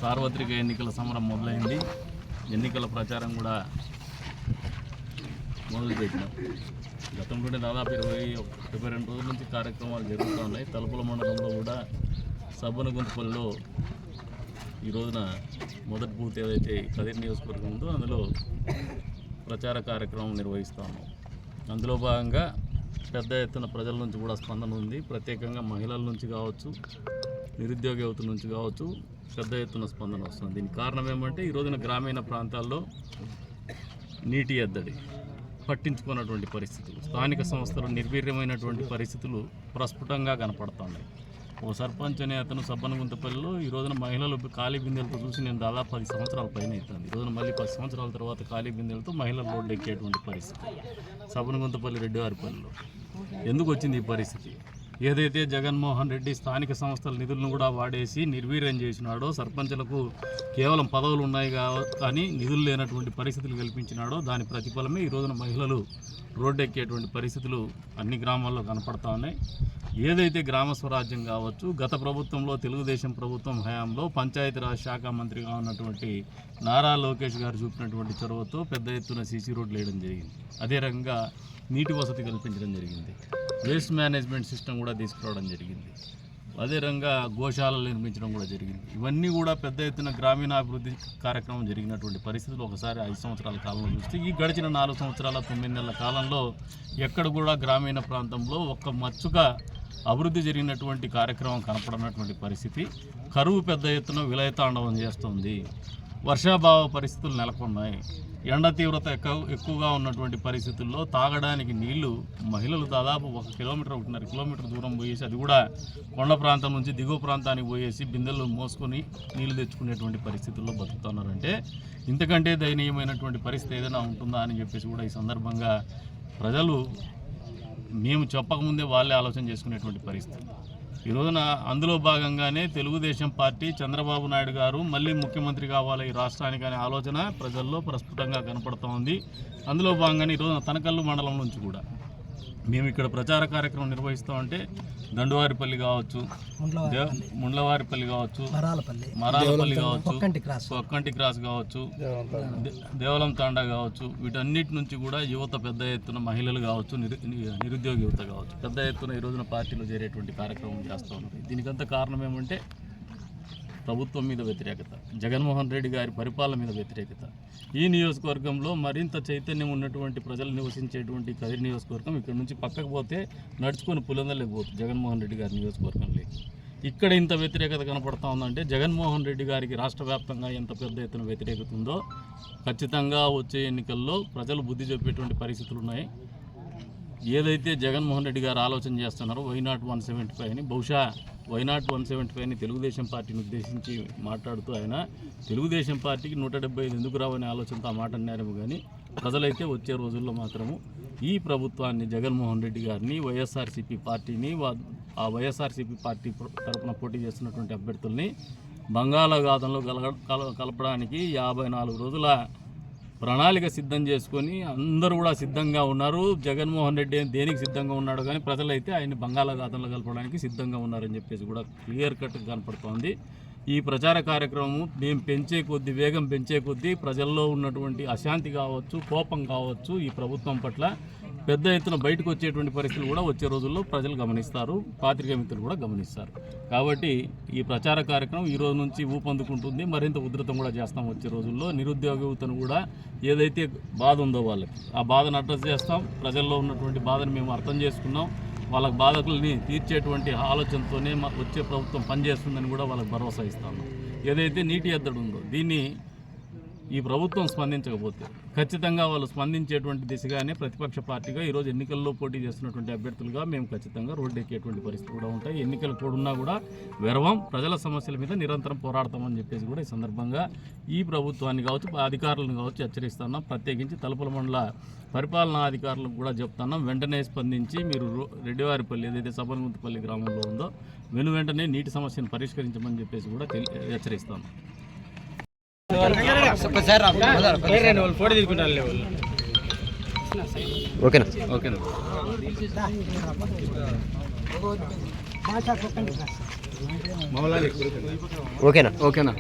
సార్వత్రిక ఎన్నికల సమరం మొదలైంది. ఎన్నికల ప్రచారం కూడా మొదలుపెట్టినాం. గతంలోనే దాదాపు 22 రోజుల నుంచి కార్యక్రమాలు జరుగుతూ ఉన్నాయి. తలుపుల మండలంలో కూడా సబ్బనగుంతపల్లిలో ఈ రోజున మొదటి బూత్ ఏదైతే కదిరి నియోజకవర్గం ఉందో అందులో ప్రచార కార్యక్రమం నిర్వహిస్తూ ఉన్నాం. అందులో భాగంగా పెద్ద ఎత్తున ప్రజల నుంచి కూడా స్పందన ఉంది. ప్రత్యేకంగా మహిళల నుంచి కావచ్చు, నిరుద్యోగ యువత నుంచి కావచ్చు పెద్ద ఎత్తున స్పందన వస్తుంది. దీనికి కారణం ఏమంటే ఈ రోజున గ్రామీణ ప్రాంతాల్లో నీటి ఎద్దడి, పట్టించుకున్నటువంటి పరిస్థితులు, స్థానిక సంస్థలు నిర్వీర్యమైనటువంటి పరిస్థితులు ప్రస్ఫుటంగా కనపడుతున్నాయి. ఓ సర్పంచ్ అనే అతను సబ్బనగుంతపల్లిలో ఈ రోజున మహిళలు ఖాళీ బిందెలతో చూసి నేను దాదాపు 10 సంవత్సరాల పైన అవుతుంది. ఈ రోజున మళ్ళీ 10 సంవత్సరాల తర్వాత ఖాళీ బిందెలతో మహిళలు రోడ్డు ఎక్కేటువంటి పరిస్థితి సబ్బనగుంతపల్లి రెడ్డివారిపల్లిలో. ఎందుకు వచ్చింది ఈ పరిస్థితి? ఏదైతే జగన్మోహన్ రెడ్డి స్థానిక సంస్థల నిధులను కూడా వాడేసి నిర్వీర్యం చేసినాడో, సర్పంచులకు కేవలం పదవులు ఉన్నాయి కానీ నిధులు లేనటువంటి పరిస్థితులు కల్పించినాడో దాని ప్రతిఫలమే ఈ రోజున మహిళలు రోడ్డు ఎక్కేటువంటి పరిస్థితులు అన్ని గ్రామాల్లో కనపడతా ఉన్నాయి. ఏదైతే గ్రామ స్వరాజ్యం కావచ్చు, గత ప్రభుత్వంలో తెలుగుదేశం ప్రభుత్వం హయాంలో పంచాయతీరాజ్ శాఖ మంత్రిగా ఉన్నటువంటి నారా లోకేష్ గారు చూపినటువంటి చొరవతో పెద్ద ఎత్తున సీసీ రోడ్లు వేయడం జరిగింది. అదే రకంగా నీటి వసతి కల్పించడం జరిగింది. వేస్ట్ మేనేజ్మెంట్ సిస్టమ్ కూడా తీసుకురావడం జరిగింది. అదే రకంగా గోశాలలు నిర్మించడం కూడా జరిగింది. ఇవన్నీ కూడా పెద్ద ఎత్తున గ్రామీణాభివృద్ధి కార్యక్రమం జరిగినటువంటి పరిస్థితులు ఒకసారి 5 సంవత్సరాల కాలంలో చూస్తే ఈ గడిచిన 4 సంవత్సరాల 9 నెలల కాలంలో ఎక్కడ కూడా గ్రామీణ ప్రాంతంలో ఒక్క మచ్చుగా అభివృద్ధి జరిగినటువంటి కార్యక్రమం కనపడనటువంటి పరిస్థితి. కరువు పెద్ద ఎత్తున విలయతాండవం చేస్తుంది. వర్షాభావ పరిస్థితులు నెలకొన్నాయి. ఎండ తీవ్రత ఎక్కువగా ఉన్నటువంటి పరిస్థితుల్లో తాగడానికి నీళ్లు మహిళలు దాదాపు 1.5 కిలోమీటర్ దూరం పోయేసి, అది కూడా కొండ ప్రాంతం నుంచి దిగువ ప్రాంతానికి పోయేసి బిందెలు మోసుకొని నీళ్లు తెచ్చుకునేటువంటి పరిస్థితుల్లో బతుకుతున్నారంటే ఇంతకంటే దయనీయమైనటువంటి పరిస్థితి ఏదైనా ఉంటుందా అని చెప్పేసి కూడా ఈ సందర్భంగా ప్రజలు మేము చెప్పకముందే వాళ్ళే ఆలోచన చేసుకునేటువంటి పరిస్థితి. ఈ రోజున అందులో భాగంగానే తెలుగుదేశం పార్టీ చంద్రబాబు నాయుడు గారు మళ్ళీ ముఖ్యమంత్రి కావాలి ఈ రాష్ట్రానికి అనే ఆలోచన ప్రజల్లో ప్రస్ఫుటంగా కనపడుతూ ఉంది. అందులో భాగంగానే ఈరోజు తనకల్లు మండలం నుంచి కూడా మేము ఇక్కడ ప్రచార కార్యక్రమం నిర్వహిస్తామంటే దండువారిపల్లి కావచ్చు, ముండ్లవారిపల్లి కావచ్చు, మరాలపల్లి కావచ్చు, ఒక్కంటి క్రాస్ కావచ్చు, దేవలం తాండా కావచ్చు, వీటన్నిటి నుంచి కూడా యువత పెద్ద ఎత్తున మహిళలు కావచ్చు, నిరుద్యోగ యువత కావచ్చు పెద్ద ఎత్తున ఈ రోజున పార్టీలో చేరేటువంటి కార్యక్రమం చేస్తూ ఉన్నారు. దీనికంత కారణం ఏమంటే ప్రభుత్వం మీద వ్యతిరేకత, జగన్మోహన్ రెడ్డి గారి పరిపాలన మీద వ్యతిరేకత. ఈ నియోజకవర్గంలో మరింత చైతన్యం ఉన్నటువంటి ప్రజలు నివసించేటువంటి కదిరి నియోజకవర్గం ఇక్కడ నుంచి పక్కకు పోతే నడుచుకొని పులందలేకపోతుంది జగన్మోహన్ రెడ్డి గారి నియోజకవర్గంలో. ఇక్కడ ఇంత వ్యతిరేకత కనపడతా ఉందంటే జగన్మోహన్ రెడ్డి గారికి రాష్ట్ర వ్యాప్తంగా ఎంత పెద్ద ఎత్తున వ్యతిరేకత ఉందో ఖచ్చితంగా వచ్చే ఎన్నికల్లో ప్రజలు బుద్ధి చెప్పేటువంటి పరిస్థితులు ఉన్నాయి. ఏదైతే జగన్మోహన్ రెడ్డి గారు ఆలోచన చేస్తున్నారో వైనాట్ 175 అని, బహుశా వైనాట్ 175 అని తెలుగుదేశం పార్టీని ఉద్దేశించి మాట్లాడుతూ ఆయన తెలుగుదేశం పార్టీకి 175 ఎందుకు రావనే ఆలోచనతో ఆ మాట అన్నారేమో కానీ ప్రజలైతే వచ్చే రోజుల్లో మాత్రము ఈ ప్రభుత్వాన్ని, జగన్మోహన్ రెడ్డి గారిని, వైఎస్ఆర్సీపీ పార్టీని, ఆ వైఎస్ఆర్సీపీ పార్టీ తరఫున పోటీ చేస్తున్నటువంటి అభ్యర్థుల్ని బంగాళాఖాతంలో కలపడానికి 54 రోజుల ప్రణాళిక సిద్ధం చేసుకొని అందరూ కూడా సిద్ధంగా ఉన్నారు. జగన్మోహన్ రెడ్డి దేనికి సిద్ధంగా ఉన్నాడు కానీ ప్రజలైతే ఆయన్ని బంగాళాఖాతంలో కలపడానికి సిద్ధంగా ఉన్నారని చెప్పేసి కూడా క్లియర్ కట్గా కనపడుతోంది. ఈ ప్రచార కార్యక్రమం మేము పెంచే కొద్దీ, వేగం పెంచే కొద్దీ ప్రజల్లో ఉన్నటువంటి అశాంతి కావచ్చు, కోపం కావచ్చు ఈ ప్రభుత్వం పట్ల పెద్ద ఎత్తున బయటకు వచ్చేటువంటి పరిస్థితులు కూడా వచ్చే రోజుల్లో ప్రజలు గమనిస్తారు, పాత్రికేయ మిత్రులు కూడా గమనిస్తారు. కాబట్టి ఈ ప్రచార కార్యక్రమం ఈ రోజు నుంచి ఊపందుకుంటుంది. మరింత ఉధృతం కూడా చేస్తాం వచ్చే రోజుల్లో. నిరుద్యోగ యువతను కూడా ఏదైతే బాధ ఉందో వాళ్ళకి ఆ బాధను అడ్రస్ చేస్తాం. ప్రజల్లో ఉన్నటువంటి బాధను మేము అర్థం చేసుకున్నాం. వాళ్ళకి బాధకుల్ని తీర్చేటువంటి ఆలోచనతోనే వచ్చే ప్రభుత్వం పనిచేస్తుందని కూడా వాళ్ళకి భరోసా ఇస్తాను. ఏదైతే నీటి ఎద్దడి ఉందో దీన్ని ఈ ప్రభుత్వం స్పందించకపోతే ఖచ్చితంగా వాళ్ళు స్పందించేటువంటి దిశగానే ప్రతిపక్ష పార్టీగా ఈరోజు ఎన్నికల్లో పోటీ చేస్తున్నటువంటి అభ్యర్థులుగా మేము ఖచ్చితంగా రోడ్డు ఎక్కేటువంటి పరిస్థితి కూడా ఉంటాయి. ఎన్నికలు కూడున్నా కూడా వెరవం, ప్రజల సమస్యల మీద నిరంతరం పోరాడతామని చెప్పేసి కూడా ఈ సందర్భంగా ఈ ప్రభుత్వాన్ని కావచ్చు, అధికారులను కావచ్చు హెచ్చరిస్తున్నాం. ప్రత్యేకించి తలుపుల మండల పరిపాలనా అధికారులకు కూడా చెప్తున్నాం, వెంటనే స్పందించి మీరు రెడ్డివారిపల్లి ఏదైతే సబ్బనగుంతపల్లి గ్రామంలో ఉందో వెంటనే నీటి సమస్యను పరిష్కరించమని చెప్పేసి కూడా హెచ్చరిస్తాం. ఓకేనా. ఓకేనా? ఓకేనా?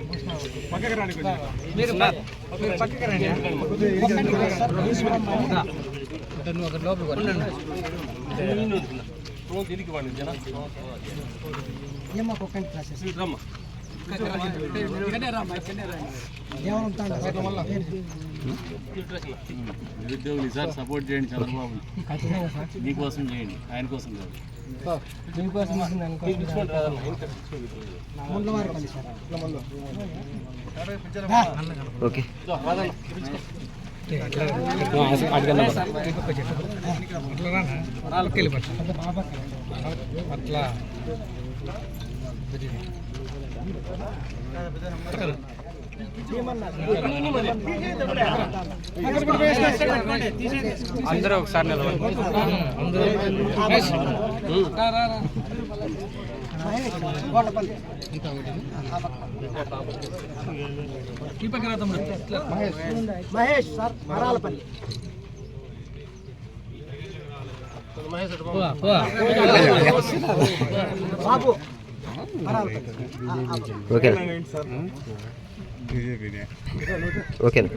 నిరుద్యోగులు సార్ సపోర్ట్ చేయండి చంద్రబాబు, మీకోసం చేయండి, ఆయన కోసం కాదు. ఓకే. అట్లా అందరూ ఒకసారి నిలబడి మహేష్ సార్ మరాలపల్లి బాబు ఓకేనా? ఓకేనా?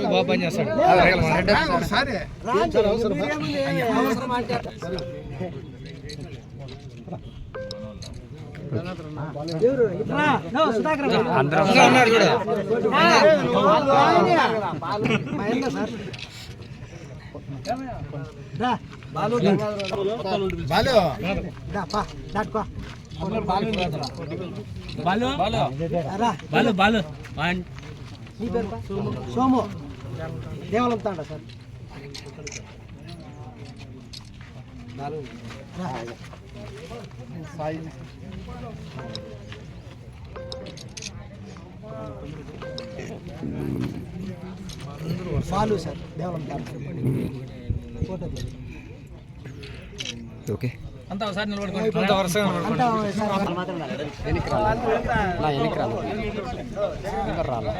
బాగా పని చేస్తాడు. అందరూ సోము దేవాలయం తాండ సార్ బాలు సార్ దేవాలయం తాండ ఫోటో ఓకే. అంతా ఒకసారి నిలబడుకోండి. అంతా వరుసగా ఎనికి రాలి